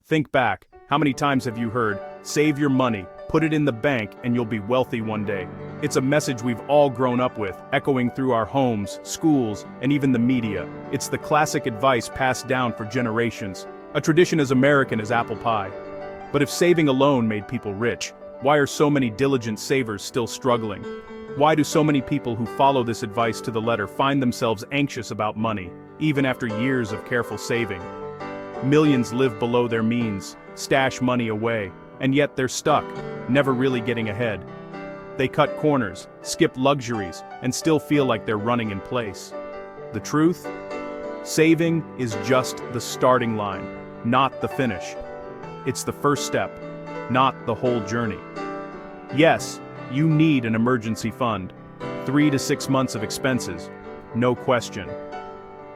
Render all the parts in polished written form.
Think back, how many times have you heard, save your money, put it in the bank, and you'll be wealthy one day? It's a message we've all grown up with, echoing through our homes, schools, and even the media. It's the classic advice passed down for generations, a tradition as American as apple pie. But if saving alone made people rich, why are so many diligent savers still struggling? Why do so many people who follow this advice to the letter find themselves anxious about money, even after years of careful saving? Millions live below their means, stash money away, and yet they're stuck, never really getting ahead. They cut corners, skip luxuries, and still feel like they're running in place. The truth? Saving is just the starting line, not the finish. It's the first step, not the whole journey. Yes, you need an emergency fund, 3 to 6 months of expenses, no question.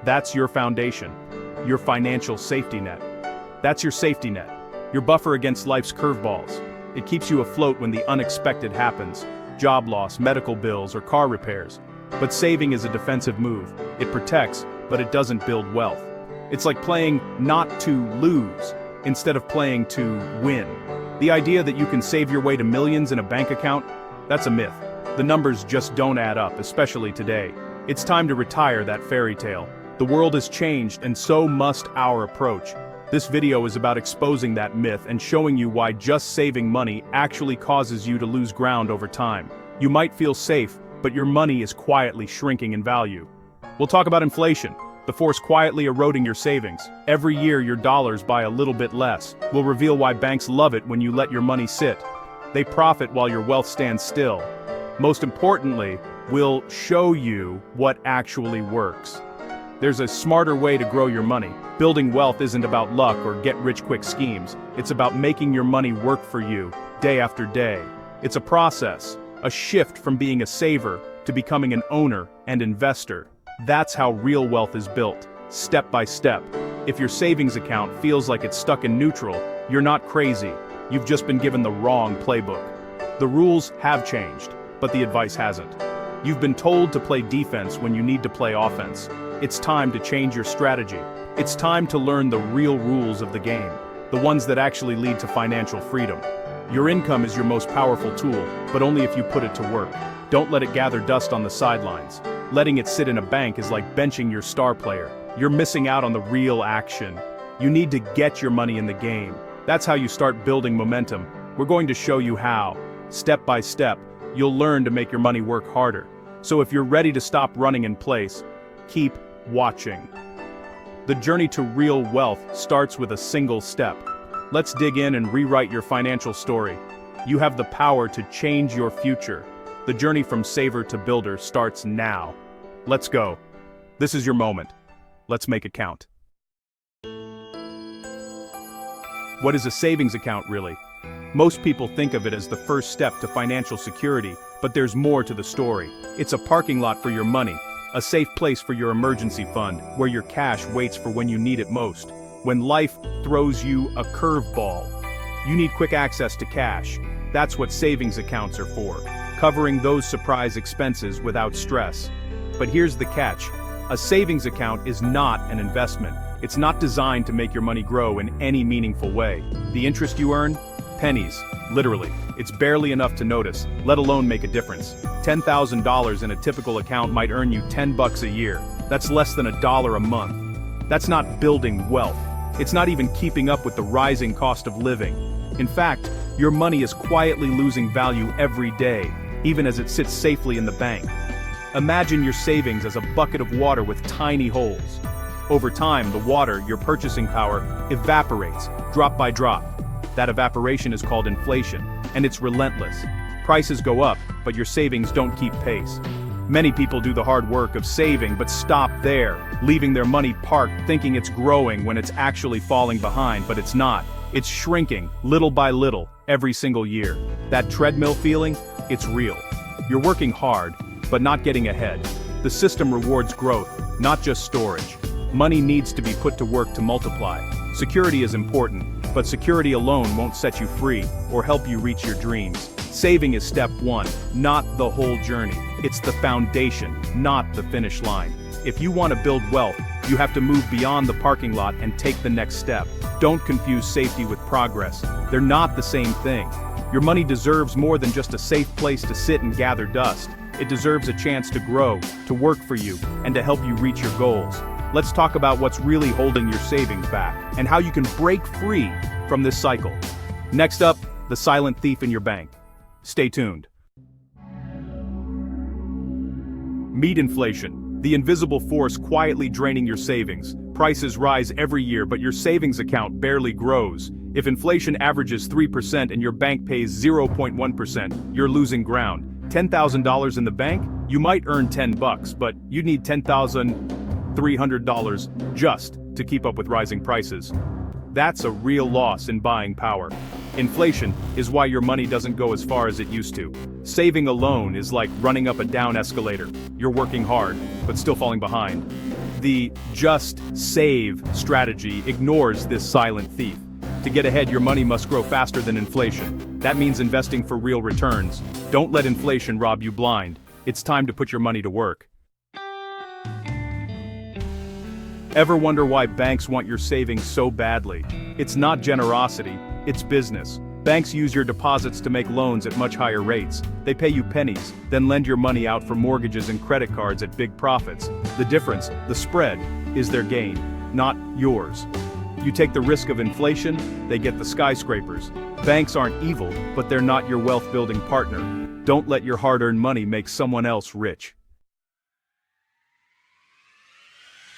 That's your foundation, your financial safety net. That's your safety net, your buffer against life's curveballs. It keeps you afloat when the unexpected happens, job loss, medical bills, or car repairs. But saving is a defensive move. It protects, but it doesn't build wealth. It's like playing not to lose, instead of playing to win. The idea that you can save your way to millions in a bank account, that's a myth. The numbers just don't add up, especially today. It's time to retire that fairy tale. The world has changed, and so must our approach. This video is about exposing that myth and showing you why just saving money actually causes you to lose ground over time. You might feel safe, but your money is quietly shrinking in value. We'll talk about inflation, the force quietly eroding your savings. Every year your dollars buy a little bit less. We'll reveal why banks love it when you let your money sit. They profit while your wealth stands still. Most importantly, we'll show you what actually works. There's a smarter way to grow your money. Building wealth isn't about luck or get-rich-quick schemes. It's about making your money work for you, day after day. It's a process, a shift from being a saver to becoming an owner and investor. That's how real wealth is built, step by step. If your savings account feels like it's stuck in neutral, you're not crazy. You've just been given the wrong playbook. The rules have changed, but the advice hasn't. You've been told to play defense when you need to play offense. It's time to change your strategy. It's time to learn the real rules of the game, the ones that actually lead to financial freedom. Your income is your most powerful tool, but only if you put it to work. Don't let it gather dust on the sidelines. Letting it sit in a bank is like benching your star player. You're missing out on the real action. You need to get your money in the game. That's how you start building momentum. We're going to show you how. Step by step, you'll learn to make your money work harder. So if you're ready to stop running in place, keep watching. The journey to real wealth starts with a single step. Let's dig in and rewrite your financial story. You have the power to change your future. The journey from saver to builder starts now. Let's go. This is your moment. Let's make it count. What is a savings account really? Most people think of it as the first step to financial security, but there's more to the story. It's a parking lot for your money, a safe place for your emergency fund, where your cash waits for when you need it most. When life throws you a curveball, you need quick access to cash. That's what savings accounts are for, covering those surprise expenses without stress. But here's the catch. A savings account is not an investment. It's not designed to make your money grow in any meaningful way. The interest you earn? Pennies, literally. It's barely enough to notice, let alone make a difference. $10,000 in a typical account might earn you $10 a year. That's less than $1 a month. That's not building wealth. It's not even keeping up with the rising cost of living. In fact, your money is quietly losing value every day, even as it sits safely in the bank. Imagine your savings as a bucket of water with tiny holes. Over time, the water, your purchasing power, evaporates, drop by drop. That evaporation is called inflation, and it's relentless. Prices go up, but your savings don't keep pace. Many people do the hard work of saving but stop there, leaving their money parked thinking it's growing when it's actually falling behind, but it's not. It's shrinking, little by little, every single year. That treadmill feeling? It's real. You're working hard, but not getting ahead. The system rewards growth, not just storage. Money needs to be put to work to multiply. Security is important, but security alone won't set you free or help you reach your dreams. Saving is step one, not the whole journey. It's the foundation, not the finish line. If you want to build wealth, You have to move beyond the parking lot and take the next step. Don't confuse safety with progress. They're not the same thing. Your money deserves more than just a safe place to sit and gather dust. It deserves a chance to grow, to work for you, and to help you reach your goals. Let's talk about what's really holding your savings back, and how you can break free from this cycle. Next up, the silent thief in your bank. Stay tuned. Meet inflation, the invisible force quietly draining your savings. Prices rise every year, but your savings account barely grows. If inflation averages 3% and your bank pays 0.1%, you're losing ground. $10,000 in the bank? You might earn $10, but you need $10,300 just to keep up with rising prices. That's a real loss in buying power. Inflation is why your money doesn't go as far as it used to. Saving alone is like running up a down escalator. You're working hard, but still falling behind. The just save strategy ignores this silent thief. To get ahead, your money must grow faster than inflation. That means investing for real returns. Don't let inflation rob you blind. It's time to put your money to work. Ever wonder why banks want your savings so badly? It's not generosity, it's business. Banks use your deposits to make loans at much higher rates. They pay you pennies, then lend your money out for mortgages and credit cards at big profits. The difference, the spread, is their gain, not yours. You take the risk of inflation, they get the skyscrapers. Banks aren't evil, but they're not your wealth-building partner. Don't let your hard-earned money make someone else rich.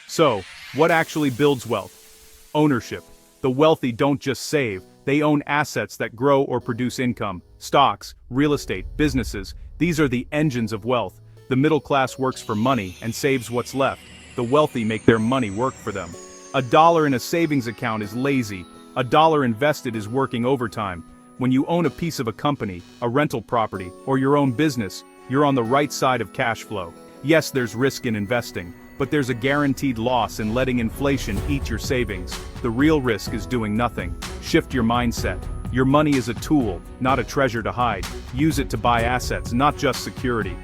So, what actually builds wealth? Ownership. The wealthy don't just save, they own assets that grow or produce income. Stocks, real estate, businesses, these are the engines of wealth. The middle class works for money and saves what's left. The wealthy make their money work for them. $1 in a savings account is lazy. $1 invested is working overtime. When you own a piece of a company, a rental property, or your own business, you're on the right side of cash flow. Yes, there's risk in investing, but there's a guaranteed loss in letting inflation eat your savings. The real risk is doing nothing. Shift your mindset. Your money is a tool, not a treasure to hide. Use it to buy assets, not just security.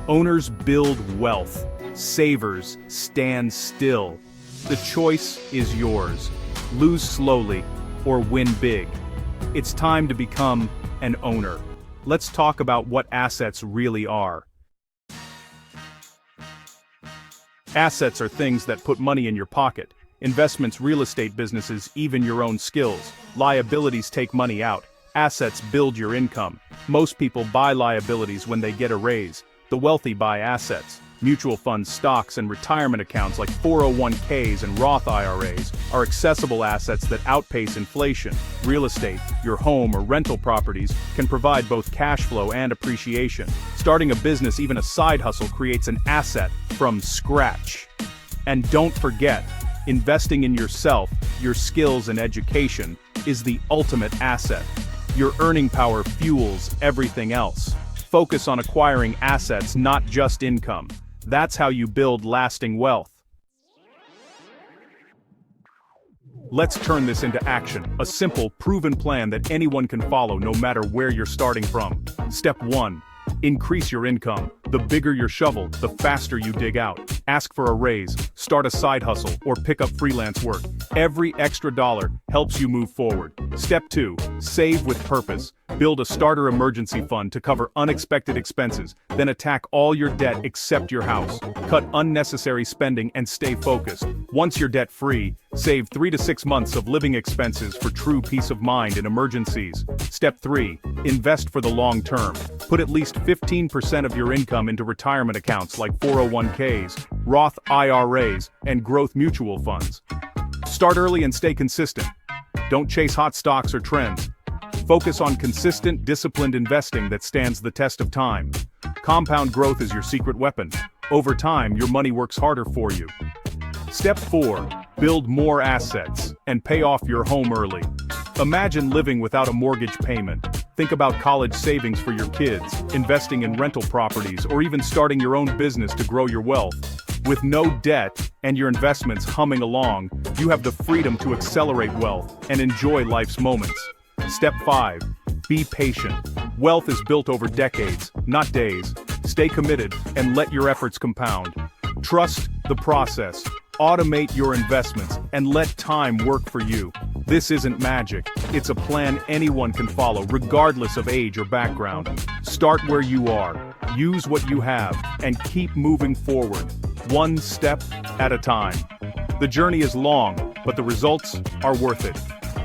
Owners build wealth. Savers stand still. The choice is yours. Lose slowly or win big. It's time to become an owner. Let's talk about what assets really are. Assets are things that put money in your pocket. Investments, real estate businesses, even your own skills. Liabilities take money out. Assets build your income. Most people buy liabilities when they get a raise. The wealthy buy assets. Mutual funds, stocks, and retirement accounts like 401ks and Roth IRAs are accessible assets that outpace inflation. Real estate, your home or rental properties, can provide both cash flow and appreciation. Starting a business, even a side hustle, creates an asset from scratch. And don't forget, investing in yourself, your skills and education is the ultimate asset. Your earning power fuels everything else. Focus on acquiring assets, not just income. That's how you build lasting wealth. Let's turn this into action, a simple, proven plan that anyone can follow no matter where you're starting from. Step 1. Increase your income. The bigger your shovel, the faster you dig out. Ask for a raise, start a side hustle, or pick up freelance work. Every extra dollar helps you move forward. Step 2. Save with purpose. Build a starter emergency fund to cover unexpected expenses, then attack all your debt except your house. Cut unnecessary spending and stay focused. Once you're debt-free, save 3 to 6 months of living expenses for true peace of mind in emergencies. Step 3. Invest for the long term. Put at least 15% of your income into retirement accounts like 401ks, Roth IRAs, and growth mutual funds. Start early and stay consistent. Don't chase hot stocks or trends. Focus on consistent, disciplined investing that stands the test of time. Compound growth is your secret weapon. Over time, your money works harder for you. Step 4. Build more assets and pay off your home early. Imagine living without a mortgage payment. Think about college savings for your kids, investing in rental properties, or even starting your own business to grow your wealth. With no debt and your investments humming along, you have the freedom to accelerate wealth and enjoy life's moments. Step 5. Be patient. Wealth is built over decades, not days. Stay committed and let your efforts compound. Trust the process. Automate your investments and let time work for you. This isn't magic, it's a plan anyone can follow regardless of age or background. Start where you are, use what you have, and keep moving forward, one step at a time. The journey is long, but the results are worth it.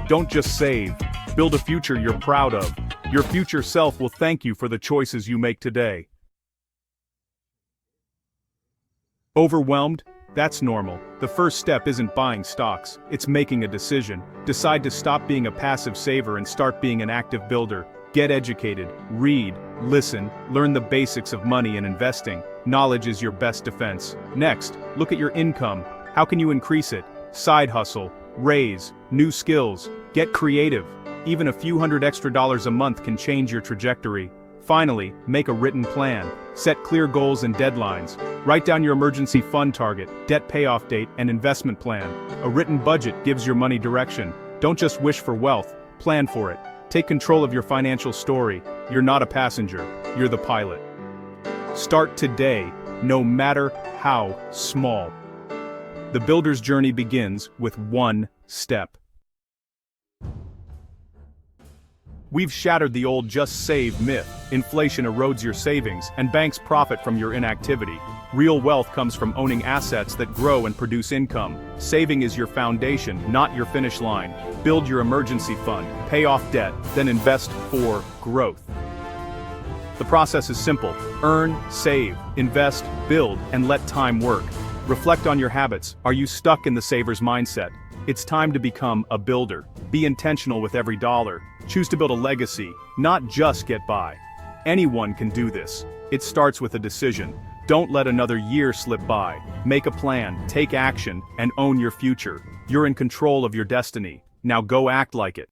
Don't just save, build a future you're proud of. Your future self will thank you for the choices you make today. Overwhelmed? That's normal. The first step isn't buying stocks, it's making a decision. Decide to stop being a passive saver and start being an active builder. Get educated, read, listen, learn the basics of money and investing. Knowledge is your best defense. Next, look at your income. How can you increase it? Side hustle, raise, new skills, get creative. Even a few $100 extra a month can change your trajectory. Finally, make a written plan. Set clear goals and deadlines. Write down your emergency fund target, debt payoff date, and investment plan. A written budget gives your money direction. Don't just wish for wealth, plan for it. Take control of your financial story. You're not a passenger, you're the pilot. Start today, no matter how small. The builder's journey begins with one step. We've shattered the old just save myth. Inflation erodes your savings, and banks profit from your inactivity. Real wealth comes from owning assets that grow and produce income. Saving is your foundation, not your finish line. Build your emergency fund, pay off debt, then invest for growth. The process is simple. Earn, save, invest, build, and let time work. Reflect on your habits. Are you stuck in the saver's mindset? It's time to become a builder. Be intentional with every dollar. Choose to build a legacy, not just get by. Anyone can do this. It starts with a decision. Don't let another year slip by. Make a plan, take action, and own your future. You're in control of your destiny. Now go act like it.